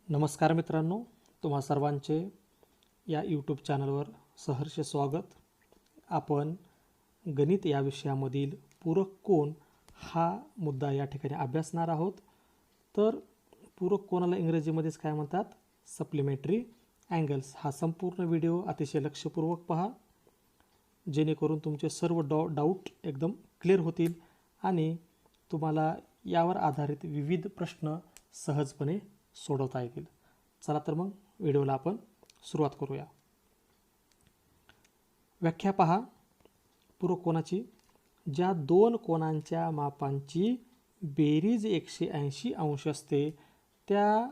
नमस्कार मित्रांनो, तुम्हा सर्वांचे या यूट्यूब चॅनलवर सहर्ष स्वागत. आपण गणित या विषयामधील पूरक कोन हा मुद्दा या ठिकाणी अभ्यासणार आहोत. तर पूरक कोनाला इंग्रजीमध्येच काय म्हणतात? Supplementary angles. हा संपूर्ण व्हिडिओ अतिशय लक्षपूर्वक पहा, जेणेकरून तुमचे सर्व डाऊट एकदम क्लिअर होतील आणि तुम्हाला यावर आधारित विविध प्रश्न सहजपणे सोडवता येतील. चला तर मग व्हिडिओला आपण सुरुवात करूया. व्याख्या पहा पूरक कोनाची. ज्या दोन कोनांच्या मापांची बेरीज 180 अंश असते त्या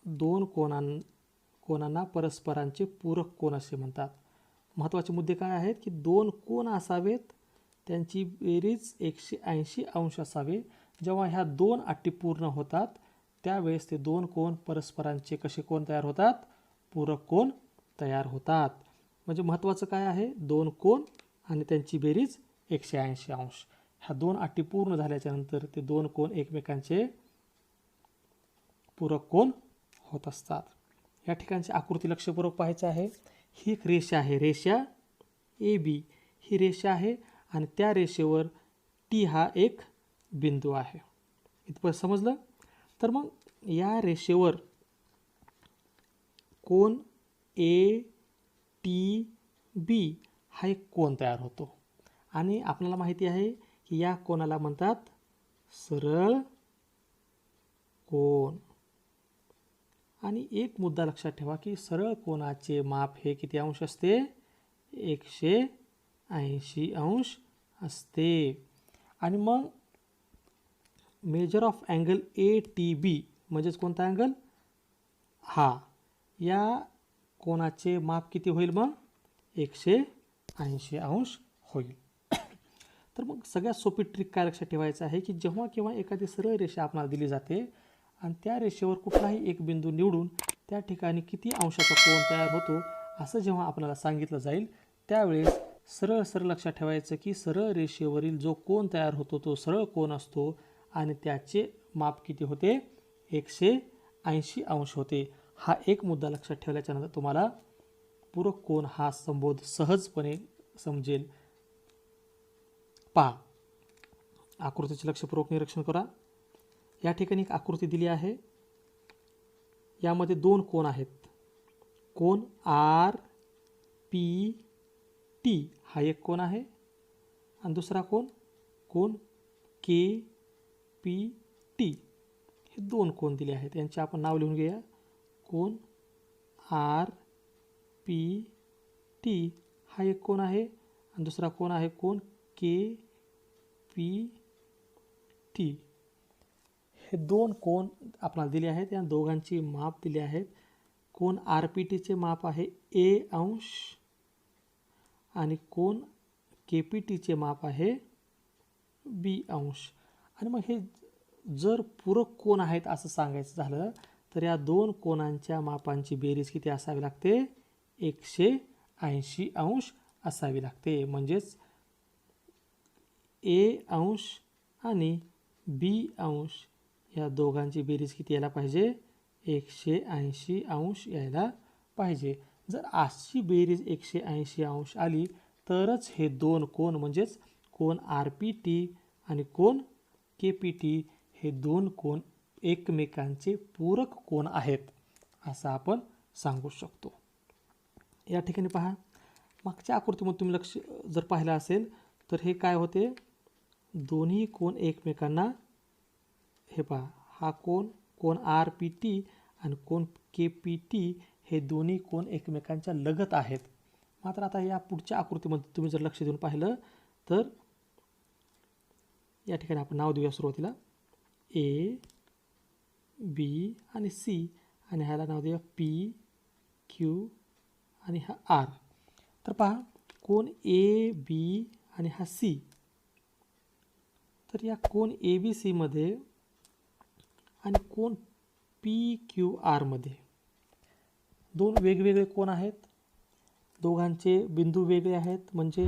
दोन कोनांना परस्परांचे पूरक कोन असे म्हणतात. महत्त्वाचे मुद्दे काय आहेत की दोन कोन असावेत, त्यांची बेरीज 180 अंश असावे. जेव्हा ह्या दोन अटी पूर्ण होतात त्यावेळेस ते दोन कोन परस्परांचे कसे कोन तयार होतात? पूरक कोन तयार होतात. म्हणजे महत्त्वाचं काय आहे? दोन कोन आणि त्यांची बेरीज 180 अंश. ह्या दोन अटी पूर्ण झाल्याच्या नंतर ते दोन कोन एकमेकांचे पूरक कोन होत असतात. या ठिकाणची आकृती लक्षपूर्वक पाहायची आहे. ही एक रेषा आहे, रेषा AB ही रेषा आहे आणि त्या रेषेवर T हा एक बिंदू आहे. इथपर्यंत समजलं? तर मग या रेषेवर कोन ATB हा एक कोन तयार होतो आणि आपल्याला माहिती आहे की या कोनाला म्हणतात सरळ कोन. आणि एक मुद्दा लक्षात ठेवा की सरळ कोनाचे माप हे किती अंश असते? 180 अंश असते. आणि मग मेजर ऑफ अँगल ATB म्हणजेच कोणता अँगल? हा. या कोनाचे माप किती होईल मग? 180 अंश होईल. तर मग सगळ्यात सोपी ट्रिक काय लक्षात ठेवायचं आहे की जेव्हा केव्हा एखादी सरळ रेषा आपल्याला दिली जाते आणि त्या रेषेवर कुठलाही एक बिंदू निवडून त्या ठिकाणी किती अंशाचा कोन तयार होतो असं जेव्हा आपल्याला सांगितलं जाईल त्यावेळेस सरळ सरळ लक्षात ठेवायचं की सरळ रेषेवरील जो कोन तयार होतो तो सरळ कोन असतो आणि त्याचे माप किती होते? 180 अंश होते. हा एक मुद्दा लक्षात ठेवल्याच्यानंतर तुम्हाला पूरक कोन हा संबोध सहजपणे समजेल. पहा आकृतीचे लक्षपूर्वक निरीक्षण करा. या ठिकाणी एक आकृती दिली आहे. यामध्ये दोन कोन आहेत. कोन RPT हा एक कोन आहे आणि दुसरा कोन KPT हे दोन कोन दिले आहेत. यांचे आपण नाव लिहून घेऊया. कोन RPT हा एक कोन आहे आणि दुसरा कोन आहे कोन KPT. हे दोन कोन आपल्याला दिले आहेत. या दोघांची माप दिली आहेत. कोन RPTचे माप आहे A अंश आणि कोन KPTचे माप आहे B अंश. आणि मग हे जर पूरक कोन आहेत असं सांगायचं झालं तर या दोन कोनांच्या मापांची बेरीज किती असावी लागते? 180 अंश असावी लागते. म्हणजेच A अंश आणि B अंश या दोघांची बेरीज किती यायला पाहिजे? 180 अंश यायला पाहिजे. जर अशी बेरीज 180 अंश आली तरच हे दोन कोन म्हणजेच कोन RPT आणि कोन KPT हे दोन कोन एकमेकांचे पूरक कोन आहेत असं आपण सांगू शकतो. या ठिकाणी पहा मागच्या आकृतीमध्ये तुम्ही लक्ष जर पाहिलं असेल तर हे काय होते? दोन्ही कोन एकमेकांना, हे पहा हा कोन RPT आणि कोन KPT हे दोन्ही कोन एकमेकांच्या लगत आहेत. मात्र आता या पुढच्या आकृतीमध्ये तुम्ही जर लक्ष देऊन पाहिलं तर या ठिकाणी आपण नाव देऊया सुरुवातीला A, B आणि C आणि ह्याला नाव देऊया P, Q आणि हा R. तर पहा कोन AB आणि हा C. तर या कोन ABC मध्ये आणि कोन PQR मध्ये दोन वेगवेगळे कोन आहेत. दोघांचे बिंदू वेगळे आहेत. म्हणजे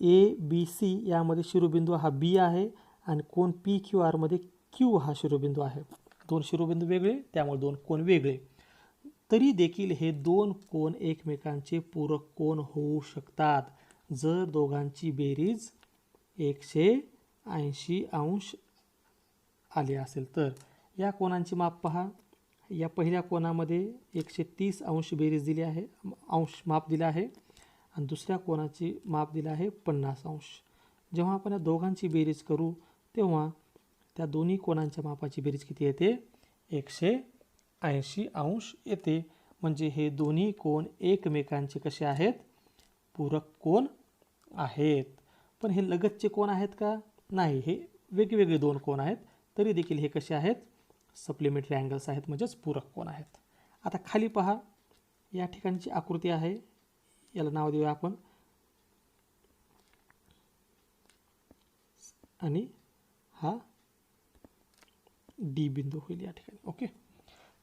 ABC यामध्ये शिरोबिंदू हा B आहे आणि कोन PQR मध्ये Q हा शिरोबिंदू आहे. दोन शिरोबिंदू वेगळे, त्यामुळे दोन कोन वेगळे. तरी देखील हे दोन कोन एकमेकांचे पूरक कोन होऊ शकतात जर दोघांची बेरीज 180 अंश आली असेल तर. या कोनांची माप पहा. या पहिल्या कोनामध्ये 130 अंश बेरीज दिली आहे, अंश माप दिलं आहे, आणि दुसऱ्या कोनाची माप दिलं आहे 50 अंश. जेव्हा आपण या दोघांची बेरीज करू तेव्हा त्या दोन्ही कोनांच्या मापाची बेरीज किती येते? 180 अंश येते. म्हणजे हे दोन्ही कोन एकमेकांचे कसे आहेत? पूरक कोन आहेत. पण हे लगतचे कोन आहेत का? नाही, हे वेगवेगळे दोन कोन आहेत. तरी देखील हे कसे आहेत? सप्लिमेंटरी अँगल्स आहेत, म्हणजेच पूरक कोन आहेत. आता खाली पहा, या ठिकाणची आकृती आहे, याला नाव देऊया आपण, आणि हा डी बिंदू होईल या ठिकाणी. ओके,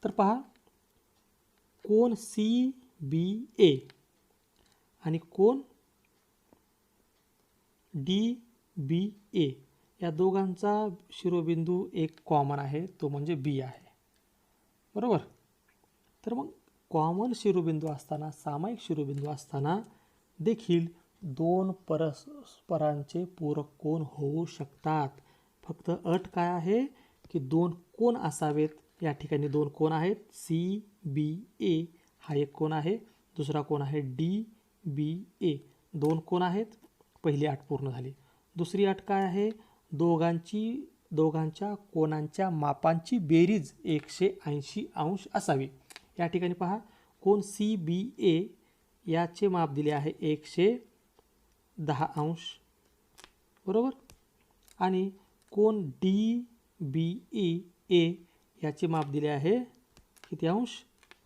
तर पहा, कोन CBA आणि कोन DBA या दोघांचा शिरोबिंदू एक कॉमन आहे, तो म्हणजे B आहे. बरोबर. तर मग कॉमन शिरोबिंदू असताना, सामायिक शिरोबिंदू असताना देखील दोन परस्परांचे पूरक कोन होऊ शकतात. फक्त अट काय आहे की दोन कोन असावेत. या ठिकाणी दोन कोन आहेत. CBA हा एक कोन आहे, दुसरा कोन आहे DBA. दोन कोन आहेत. पहिली अट पूर्ण झाली. दुसरी अट काय आहे? दोघांच्या कोनांच्या मापांची बेरीज 180 अंश असावी. या ठिकाणी पहा, कोन CBA याचे माप दिले आहे 110 अंश. बरोबर. आणि कोन DBA याचे माप दिले आहे किती अंश?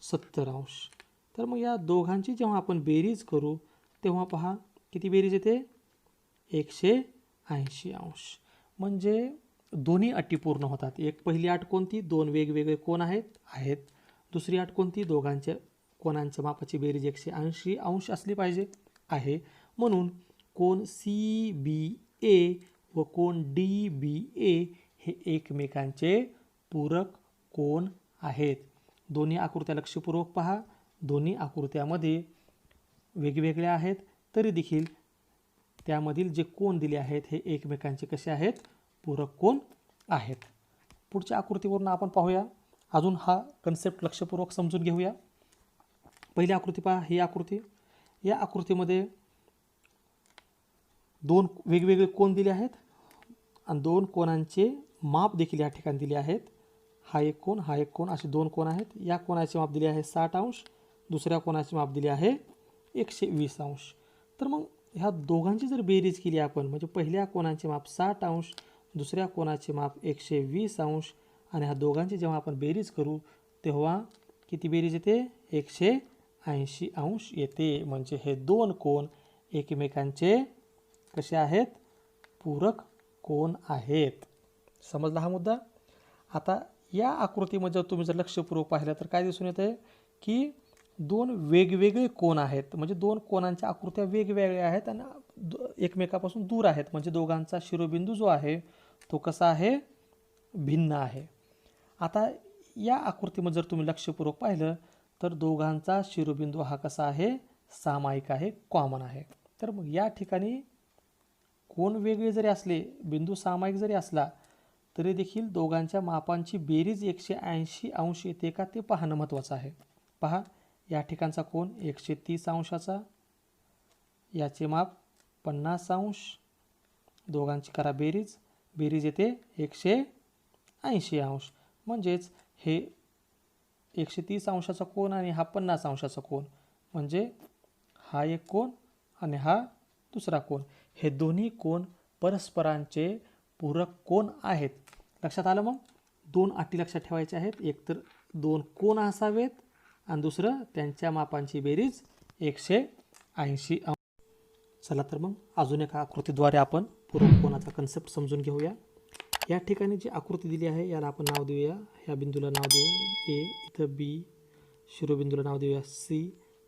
70 अंश. तर मग या दोघांची जेव्हा आपण बेरीज करू तेव्हा पहा किती बेरीज येते? 180 अंश. म्हणजे दोन्ही अटी पूर्ण होतात. एक पहिली अट कोणती? दोन वेगवेगळे कोन आहेत. दुसरी अट कोणती? दोघांच्या कोनांच्या मापाची बेरीज 180 अंश असली पाहिजे आहे. म्हणून कोन CBA व कोन DBA हे एकमेकांचे पूरक कोन आहेत. दोन्ही आकृत्या लक्षपूर्वक पहा. दोन्ही आकृत्यामध्ये वेगवेगळ्या आहेत, तरी देखील त्यामधील जे कोन दिले आहेत हे एकमेकांचे कसे आहेत? पूरक कोन आहेत. पुढच्या आकृतीवरून आपण पाहूया. अजून हा कन्सेप्ट लक्षपूर्वक समजून घेऊया. पहिली आकृती पहा, ही आकृती. या आकृतीमध्ये दोन वेगवेगळे कोन दिले आहेत आणि दोन कोनांचे माप देखील या ठिकाणी दिले आहेत. हा एक कोन, हा एक कोन, असे दोन कोन आहेत. या कोनाचे माप दिले आहे 60 अंश, दुसऱ्या कोनाचे माप दिले आहे 120 अंश. तर मग ह्या दोघांची जर बेरीज केली आपण, म्हणजे पहिल्या कोनाचे माप 60 अंश, दुसऱ्या कोनाचे माप 120 अंश, आणि ह्या दोघांची जेव्हा आपण बेरीज करू तेव्हा किती बेरीज येते? 180 अंश येते. म्हणजे हे दोन कोन एकमेकांचे कसे आहेत? पूरक कोन आहेत. समजला हा मुद्दा? आता या आकृतीमध्ये तुम्ही जर लक्षपूर्वक पाहिलं तर काय दिसून येते की दोन वेगवेगळे कोन आहेत. म्हणजे दोन कोनांच्या आकृत्या वेगवेगळ्या आहेत आणि एकमेकापासून दूर आहेत. म्हणजे दोघांचा शिरोबिंदू जो आहे तो कसा आहे? भिन्न आहे. आता या आकृतीमध्ये जर तुम्ही लक्षपूर्वक पाहिलं तर दोघांचा शिरोबिंदू हा कसा आहे? सामायिक आहे, कॉमन आहे. तर मग या ठिकाणी कोन वेगळे जरी असले, बिंदू सामायिक जरी असला, तरी देखील दोघांच्या मापांची बेरीज 180 अंश येते का ते पाहणं महत्त्वाचं आहे. पहा, या ठिकाणचा कोन 130 अंशाचा, याचे माप 50 अंश, दोघांची करा बेरीज, बेरीज येते 180 अंश. म्हणजेच हे 130 अंशाचा कोन आणि हा 50 अंशाचा कोन, म्हणजे हा एक कोन आणि हा दुसरा कोन, हे दोन्ही कोन परस्परांचे पूरक कोन आहेत. लक्षात आलं? मग दोन अटी लक्षात ठेवायच्या आहेत. एक तर दोन कोन असावेत आणि दुसरं त्यांच्या मापांची बेरीज 180 अंश. चला तर मग अजून एका आकृतीद्वारे आपण पूरक कोनाचा कन्सेप्ट समजून घेऊया. या ठिकाणी जी आकृती दिली आहे याला आपण नाव देऊया, ह्या बिंदूला नाव देऊ A, इथं B, शिरोबिंदूला नाव देऊया C,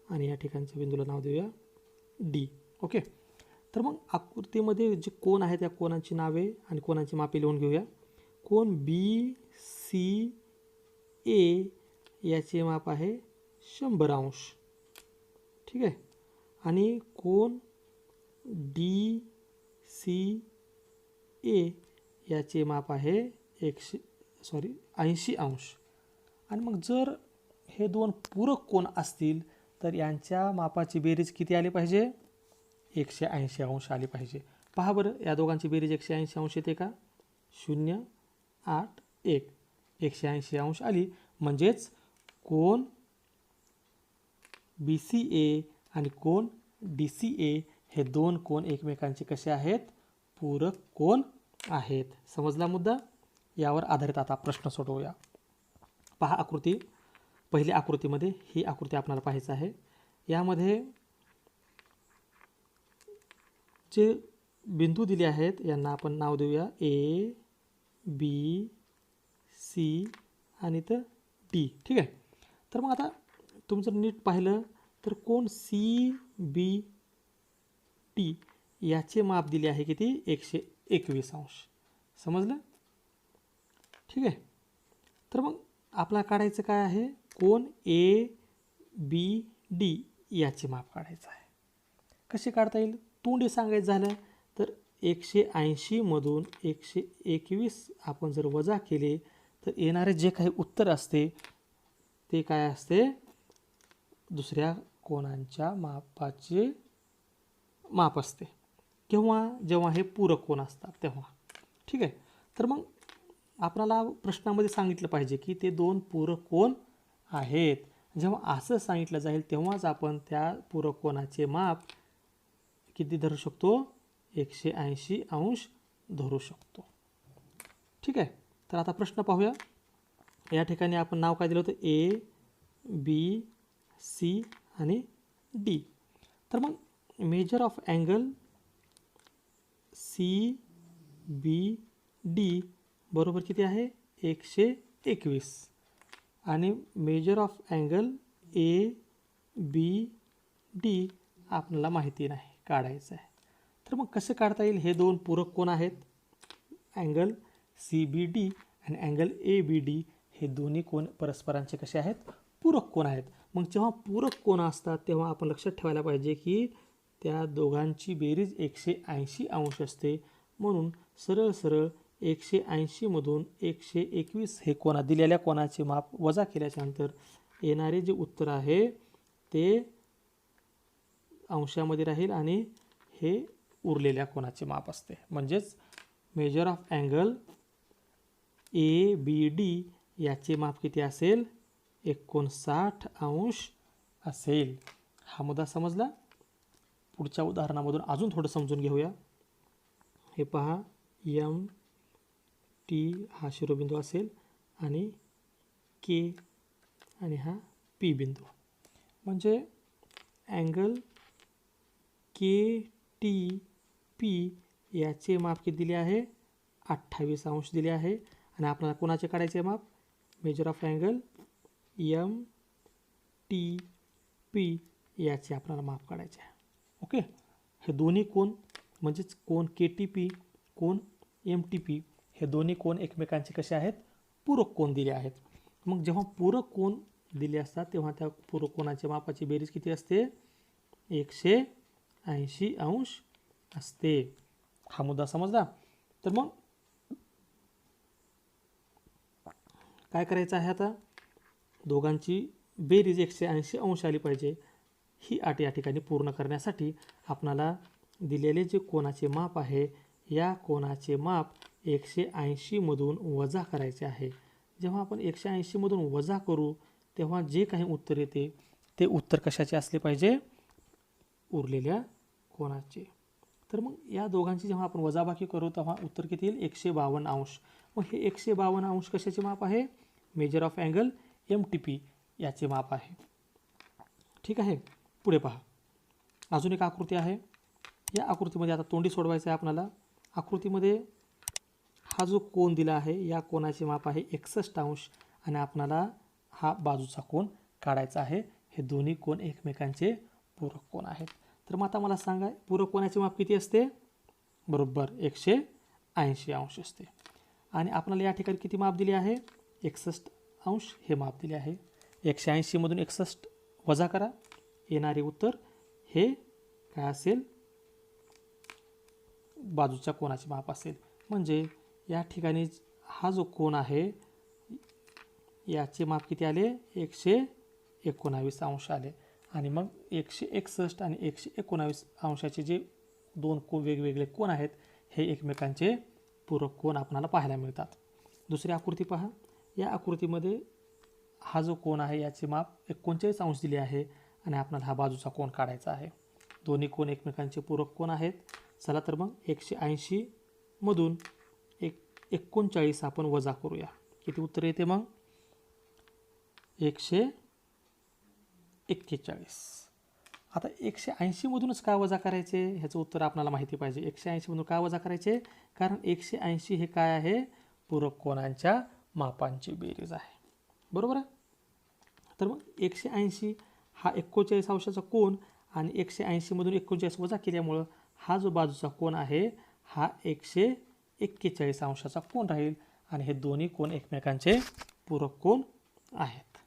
आणि या ठिकाणच्या बिंदूला नाव देऊया D. ओके. तर मग आकृतीमध्ये जे कोन आहेत त्या कोनांची नावे आणि कोनांची मापे लिहून घेऊया. कोन BCA ए याचे माप आहे 100 अंश. ठीक आहे. आणि कोन डी सी ए याचे माप आहे 80 अंश. आणि मग जर हे दोन पूरक कोन असतील तर यांच्या मापाची बेरीज किती आली पाहिजे? 180 अंश आली पाहिजे. पहा बरं, या दोघांची बेरीज 180 अंश येते का? 0, 8, 1 180 अंश आली. म्हणजेच कोन बी सी ए आणि कोन डी सी ए हे दोन कोन एकमेकांचे कसे आहेत? पूरक कोन आहेत. समजला मुद्दा? यावर आधारित आता प्रश्न सोडवूया. पहा आकृती. पहिल्या आकृतीमध्ये ही आकृती आपल्याला पाहायचं आहे. यामध्ये जे बिंदू दिले आहेत यांना आपण नाव देऊया ए, बी, सी आणि तर डी. ठीक आहे. तर मग आता तुम्ही जर नीट पाहिलं तर कोण सी बी टी याचे माप दिले आहे किती? 121 अंश. समजलं? ठीक आहे. तर मग आपल्याला काढायचं काय आहे? कोण ए बी डी याचे माप काढायचं आहे. कसे काढता येईल? तोंडी सांगायचं झालं तर 180 मधून 121 आपण जर वजा केले तर येणारे जे काही उत्तर असते ते काय असते? दुसऱ्या कोणांच्या मापाचे माप असते. जेव्हा हे पूरक कोण असतात तेव्हा. ठीक आहे. तर मग आपल्याला प्रश्नामध्ये सांगितलं पाहिजे की ते दोन पूरक कोण आहेत. जेव्हा असं सांगितलं जाईल तेव्हाच आपण त्या पूरक कोणाचे माप किती धरू शकतो? 180 अंश धरू शकतो. ठीक आहे. तर आता प्रश्न पाहूया. या ठिकाणी आपण नाव काय दिलं होतं? ए, बी, सी आणि डी. तर मग measure of angle C B D बरोबर किती आहे? 121. आणि measure of angle A B D आपल्याला माहिती नाही, काढायचं आहे. तर मग कसं काढता येईल? हे दोन पूरक कोण आहेत. अँगल सी बी डी आणि अँगल ए बी डी हे दोन्ही कोण परस्परांचे कसे आहेत? पूरक कोण आहेत. मग जेव्हा पूरक कोण असतात तेव्हा आपण लक्षात ठेवायला पाहिजे की त्या दोघांची बेरीज 180 अंश असते. म्हणून सरळ सरळ 180 मधून 121 हे कोणा दिलेल्या कोणाचे माप वजा केल्याच्या नंतर येणारे जे उत्तर आहे ते अंशामध्ये राहील आणि हे उरलेल्या कोणाचे माप असते. म्हणजेच measure of angle A B D याचे माप किती असेल? 59 अंश असेल. हा मुद्दा समजला? पुढच्या उदाहरणामधून अजून थोडं समजून घेऊया. हे पहा, एम टी हा शिरोबिंदू असेल आणि के आणि हा पी बिंदू. म्हणजे अँगल के टी पी याचे माप किती दिले आहे? 28 अंश दिले आहे. आणि आपल्याला कोणाचे काढायचे माप? Measure of angle M T P याचे आपल्याला माप काढायचे आहे. ओके. हे दोन्ही कोण म्हणजेच कोण के टी पी, कोण एम टी पी हे दोन्ही कोण एकमेकांचे कसे आहेत? पूरक कोण दिले आहेत. मग जेव्हा पूरक कोण दिले असतात तेव्हा त्या पूरक कोणाच्या मापाची बेरीज किती असते? 180 अंश असते. हा मुद्दा समजला? तर मग काय करायचं आहे आता? दोघांची बेरीज 180 अंश आली पाहिजे. ही अट या ठिकाणी पूर्ण करण्यासाठी आपणाला दिलेले जे कोणाचे माप आहे या कोणाचे माप 180 मधून वजा करायचे आहे. जेव्हा आपण 180 मधून वजा करू तेव्हा जे काही उत्तर येते ते उत्तर कशाचे असले पाहिजे? उरलेल्या कोणाचे. तर मग या दोघांची जेव्हा आपण वजाबाकी करू तेव्हा उत्तर किती येईल? 152 अंश. मग हे 152 अंश कशाचे माप आहे? Measure of angle M T P याचे माप आहे. ठीक आहे. पुढे पहा, अजून एक आकृती आहे. या आकृतीमध्ये आता तोंडी सोडवायचं आहे आपल्याला. आकृतीमध्ये हा जो कोन दिला आहे या कोणाचे माप आहे 61 अंश आणि आपल्याला हा बाजूचा कोन काढायचा आहे. हे दोन्ही कोन एकमेकांचे पूरक कोन आहेत. तर मग आता मला सांगा, पूरक कोणाचे माप किती असते? बरोबर 180 अंश असते. आणि आपल्याला या ठिकाणी किती माप दिले आहे? 61 अंश हे माप दिले आहे. 180मधून 61 वजा करा, येणारे उत्तर हे काय असेल, बाजूच्या कोनाचे माप असेल. म्हणजे या ठिकाणी हा जो कोन आहे याचे माप किती आले, 119 अंश आले. आणि मग 161 आणि 119 अंशाचे जे दोन वेगवेगळे कोन आहेत हे एकमेकांचे पूरक कोन आपल्याला पाहायला मिळतात. दुसरी आकृती पहा. या आकृतीमध्ये हा जो कोन आहे याचे माप 39 अंश दिले आहे आणि आपल्याला हा बाजूचा कोन काढायचा आहे. दोन्ही कोन एकमेकांचे पूरक कोन आहेत. चला तर मग 180 मधून 39 आपण वजा करूया. किती उत्तर येते मग, 141. आता 180 मधूनच का वजा करायचे ह्याचं उत्तर आपल्याला माहिती पाहिजे. 180 मधून का वजा करायचे, कारण 180 हे काय आहे, पूरक कोनांच्या मापांची बेरीज आहे. बरोबर आहे. तर मग 180 हा 41 अंशाचा कोन आणि 180 मधून 39 वजा केल्यामुळं हा जो बाजूचा कोन आहे हा 141 अंशाचा कोन राहील आणि हे दोन्ही कोन एकमेकांचे पूरक कोन आहेत.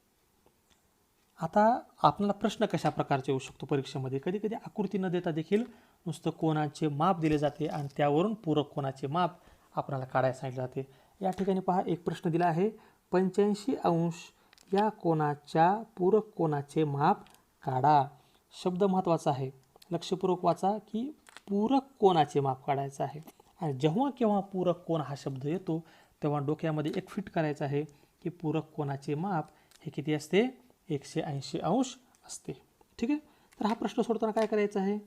आता आपल्याला प्रश्न कशा प्रकारचे येऊ शकतो परीक्षेमध्ये, कधी कधी आकृती न देता देखील नुसतं कोनाचे माप दिले जाते आणि त्यावरून पूरक कोनाचे माप आपल्याला काढायला सांगितले जाते. या ठिकाणी पहा, एक प्रश्न दिला आहे, 85 अंश या कोनाच्या पूरक कोनाचे माप काढा. शब्द महत्त्वाचा आहे, लक्षपूर्वक वाचा की पूरक कोनाचे माप काढायचं आहे. आणि जेव्हा केव्हा पूरक कोन हा शब्द येतो तेव्हा डोक्यामध्ये एक फिट करायचं आहे की पूरक कोनाचे माप हे किती असते, 180 अंश असते. ठीक आहे. तर हा प्रश्न सोडताना काय करायचं आहे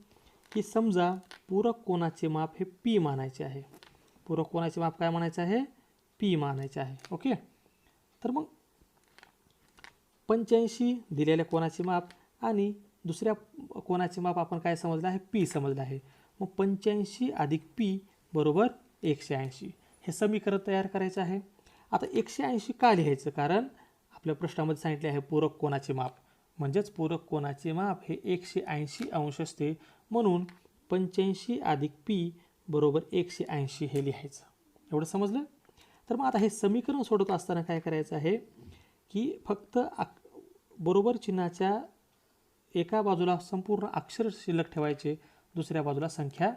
की समजा पूरक कोनाचे माप हे पी मानायचे आहे. पूरक कोनाचे माप काय मानायचे आहे, पी मानायचे आहे. ओके. तर मग 85 दिलेल्या कोनाचे माप आणि दुसऱ्या कोनाचे माप आपण काय समजलं आहे, पी समजलं आहे. मग 85 अधिक पी बरोबर 180 हे समीकरण तयार करायचं आहे. आता 180 का लिहायचं, कारण आपल्या प्रश्नामध्ये सांगितले आहे पूरक कोनाचे माप, म्हणजेच पूरक कोनाचे माप हे 180 अंश असते. म्हणून 85 अधिक पी बरोबर 180 हे लिहायचं. एवढं समजलं. तर मग आता हे समीकरण सोडवत असताना काय करायचं आहे की फक्त बरोबर चिन्हाच्या एका बाजूला संपूर्ण अक्षर शिल्लक ठेवायचे, दुसऱ्या बाजूला संख्या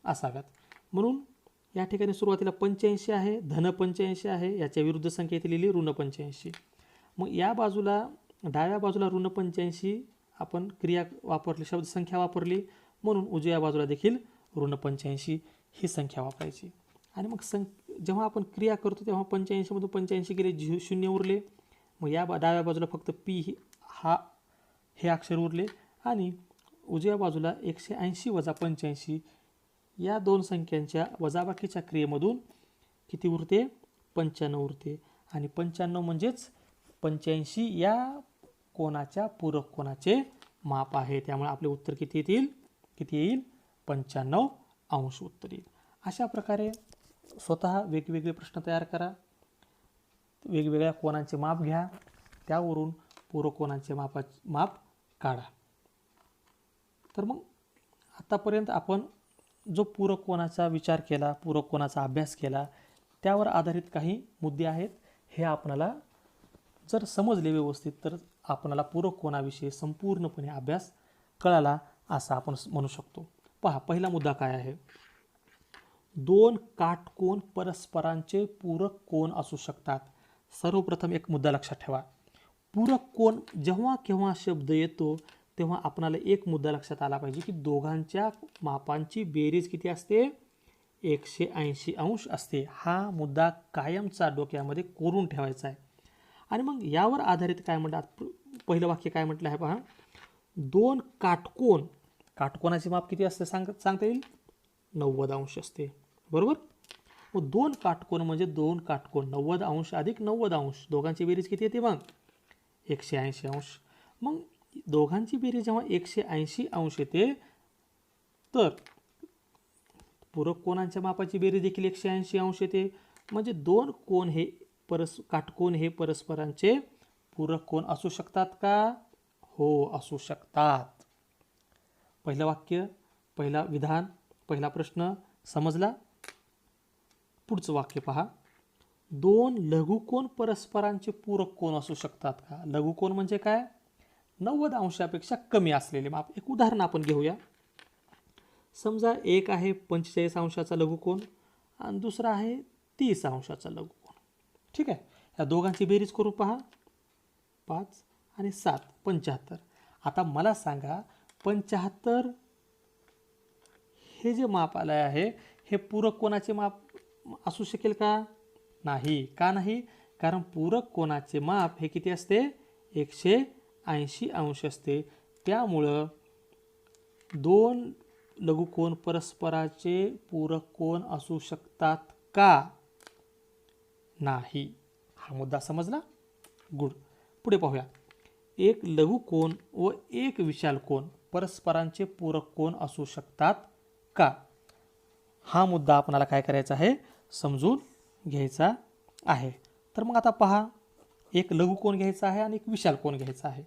असाव्यात. म्हणून या ठिकाणी सुरुवातीला 85 आहे, धन 85 आहे, याच्या विरुद्ध संख्या इथे लिहिली ऋण 85. मग या बाजूला डाव्या बाजूला ऋण 85 आपण क्रिया वापरली, शब्द संख्या वापरली, म्हणून उजव्या बाजूला देखील ऋण 85 ही संख्या वापरायची. आणि मग जेव्हा आपण क्रिया करतो तेव्हा 85 मधून 85 गेले, 0 उरले. मग या डाव्या बाजूला फक्त पी हे अक्षर उरले आणि उजव्या बाजूला 180 वजा 85 या दोन संख्यांच्या वजाबाकीच्या क्रियेमधून किती उरते, 95 उरते. आणि 95 म्हणजेच 85 या कोनाच्या पूरक कोनाचे माप आहे. त्यामुळे आपले उत्तर किती येईल 95 अंश उत्तर येईल. अशा प्रकारे स्वतः वेगवेगळे प्रश्न तयार करा, वेगवेगळ्या कोनांचे माप घ्या, त्यावरून पूरक कोनांचे माप काढा. तर मग आतापर्यंत आपण जो पूरक कोनाचा विचार केला, पूरक कोनाचा अभ्यास केला, त्यावर आधारित काही मुद्दे आहेत. हे आपणाला जर समजले व्यवस्थित तर आपणाला पूरक कोनाविषयी संपूर्णपणे अभ्यास कळाला असं आपण म्हणू शकतो. पहा, पहिला मुद्दा काय आहे, दोन काटकोन परस्परांचे पूरक कोन असू शकतात. सर्वप्रथम एक मुद्दा लक्षात ठेवा, पूरक कोन जेव्हा केव्हा शब्द येतो तेव्हा आपणाला एक मुद्दा लक्षात आला पाहिजे की दोघांच्या मापांची बेरीज किती असते, 180 अंश असते. हा मुद्दा कायमचा डोक्यामध्ये कोरून ठेवायचा आहे. आणि मग यावर आधारित काय म्हणतात, पहिलं वाक्य काय म्हटलं आहे पहा, दोन काटकोनाचे माप किती असते सांगता येईल, 90 अंश असते. बरोबर. मग दोन काटकोन म्हणजे दोन काटकोन 90 अंश अधिक 90 अंश, दोघांची बेरीज किती येते मग 180 अंश. मग दोघांची बेरीज जेव्हा 180 अंश येते तर पूरक कोनांच्या मापाची बेरीज देखील 180 अंश येते. म्हणजे दोन कोन हे काटकोन हे परस्परांचे पूरक कोन असू शकतात का, हो असू शकतात. पहिलं वाक्य, पहिला विधान, पहिला प्रश्न समजला. पुढचं वाक्य पहा, दोन लघुकोन परस्परांचे पूरक कोन असू शकतात का? लघुकोन म्हणजे काय? 90 अंशापेक्षा कमी असलेले माप. एक उदाहरण आपण घेऊया. समजा एक आहे 45 अंशाचा लघुकोन आणि दुसरा आहे 30 अंशाचा लघुकोन. ठीक आहे. या दोघांची बेरीज करू पहा. 5 आणि 7 75. आता मला सांगा 75 हे जे माप आले आहे हे पूरक कोनाचे माप असू शकेल का? नाही. का नाही? कारण पूरक कोनाचे माप हे किती असते? 180 अंश असते. त्यामुळं दोन लघुकोन परस्पराचे पूरक कोन असू शकतात का? नाही. हा मुद्दा समजला? गुड. पुढे पाहूया. एक लघुकोन व एक विशाल कोन परस्परांचे पूरक कोन असू शकतात का? हा मुद्दा आपल्याला काय करायचा आहे? समजून घ्यायचा आहे. तर मग आता पहा, एक लघुकोन घ्यायचा आहे आणि एक विशाल कोन घ्यायचा आहे.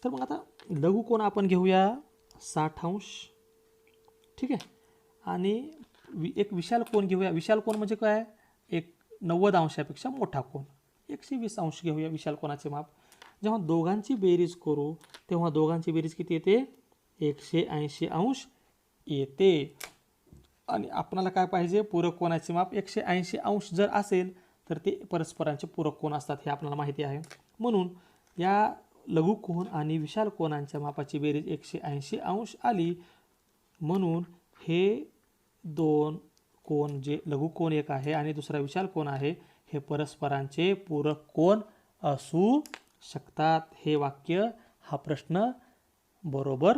तर मग आता लघुकोन आपण घेऊया 60 अंश. ठीक आहे. आणि एक विशाल कोन घेऊया. विशाल कोन म्हणजे काय? एक 90 अंशापेक्षा मोठा कोन. 120 अंश घेऊया विशाल कोनाचे माप. जेव्हा दोघांची बेरीज करू तेव्हा दोघांची बेरीज किती येते? 180 अंश येते. आणि आपल्याला काय पाहिजे? पूरक कोनाचे माप 180 अंश जर असेल तर ते परस्परांचे पूरक कोन असतात हे आपल्याला माहिती आहे. म्हणून या लघुकोन आणि विशाल कोनांच्या मापाची बेरीज 180 अंश आली. म्हणून हे दोन कोन, जे लघुकोन एक आहे आणि दुसरा विशाल कोन आहे, हे परस्परांचे पूरक कोन असू शकतात. हे वाक्य, हा प्रश्न बरोबर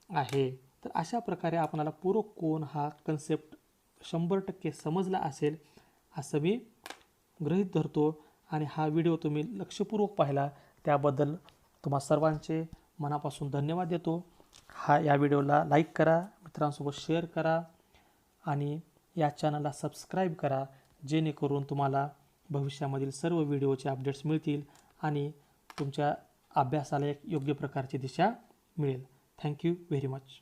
आहे. तर अशा प्रकारे आपल्याला पूरक कोन हा कन्सेप्ट 100% समजला असेल असं मी गृहीत धरतो. आणि हा व्हिडिओ तुम्ही लक्षपूर्वक पाहिला त्याबद्दल तुम्हा सर्वांचे मनापासून धन्यवाद देतो. या व्हिडिओला लाईक करा, मित्रांसोबत शेअर करा आणि या चॅनलला सबस्क्राईब करा, जेणेकरून तुम्हाला भविष्यामधील सर्व व्हिडिओचे अपडेट्स मिळतील आणि तुमच्या अभ्यासाला एक योग्य प्रकारची दिशा मिळेल. Thank you very much.